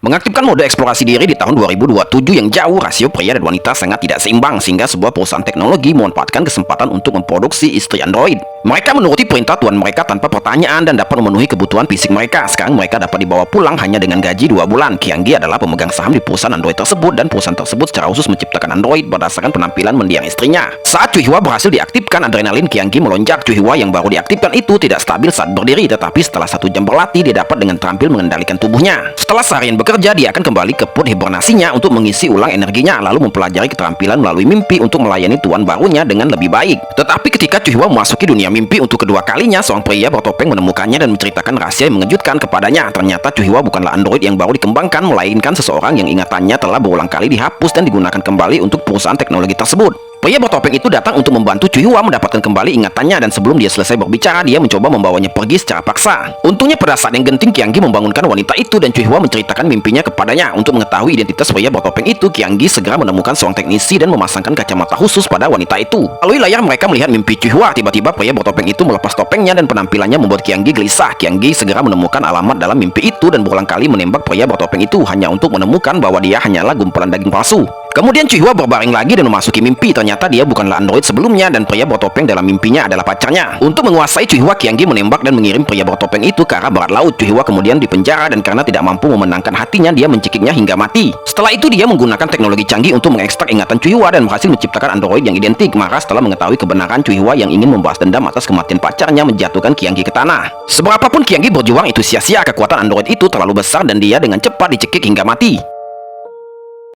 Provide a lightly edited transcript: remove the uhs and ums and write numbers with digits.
Mengaktifkan mode eksplorasi diri di tahun 2027 yang jauh, rasio pria dan wanita sangat tidak seimbang sehingga sebuah perusahaan teknologi memanfaatkan kesempatan untuk memproduksi istri android. Mereka menuruti perintah tuan mereka tanpa pertanyaan dan dapat memenuhi kebutuhan fisik mereka. Sekarang mereka dapat dibawa pulang hanya dengan gaji 2 bulan. Kyanggi adalah pemegang saham di perusahaan android tersebut dan perusahaan tersebut secara khusus menciptakan android berdasarkan penampilan mendiang istrinya. Saat Chuhua berhasil diaktifkan, adrenalin Kyanggi melonjak. Chuhua yang baru diaktifkan itu tidak stabil saat berdiri, tetapi setelah 1 jam berlatih dia dapat dengan terampil mengendalikan tubuhnya. Setelah seharian bekerja, dia akan kembali ke put hibernasinya untuk mengisi ulang energinya, lalu mempelajari keterampilan melalui mimpi untuk melayani tuan barunya dengan lebih baik. Tetapi ketika Chuhua memasuki dunia mimpi untuk kedua kalinya, seorang pria bertopeng menemukannya dan menceritakan rahasia yang mengejutkan kepadanya. Ternyata Chuhua bukanlah android yang baru dikembangkan, melainkan seseorang yang ingatannya telah berulang kali dihapus dan digunakan kembali untuk perusahaan teknologi tersebut. Pria bertopeng itu datang untuk membantu Chuhua mendapatkan kembali ingatannya, dan sebelum dia selesai berbicara, dia mencoba membawanya pergi secara paksa. Untungnya pada saat yang genting, Kyanggi membangunkan wanita itu dan Chuhua menceritakan mimpinya kepadanya. Untuk mengetahui identitas pria bertopeng itu, Kyanggi segera menemukan seorang teknisi dan memasangkan kacamata khusus pada wanita itu. Melalui layar mereka melihat mimpi Chuhua. Tiba-tiba pria bertopeng itu melepas topengnya dan penampilannya membuat Kyanggi gelisah. Kyanggi segera menemukan alamat dalam mimpi itu dan berulang kali menembak pria bertopeng itu hanya untuk menemukan bahwa dia hanyalah gumpalan daging palsu. Kemudian Chuhua berbaring lagi dan memasuki mimpi. Ternyata dia bukanlah android sebelumnya dan pria bertopeng dalam mimpinya adalah pacarnya. Untuk menguasai Chuhua, Kyanggi menembak dan mengirim pria bertopeng itu ke arah barat laut. Chuhua kemudian dipenjara dan karena tidak mampu memenangkan hatinya, dia mencekiknya hingga mati. Setelah itu dia menggunakan teknologi canggih untuk mengekstrak ingatan Chuhua dan berhasil menciptakan android yang identik. Marah setelah mengetahui kebenaran, Chuhua yang ingin membalas dendam atas kematian pacarnya menjatuhkan Kyanggi ke tanah. Seberapapun Kyanggi berjuang, itu sia-sia. Kekuatan android itu terlalu besar dan dia dengan cepat dicekik hingga mati.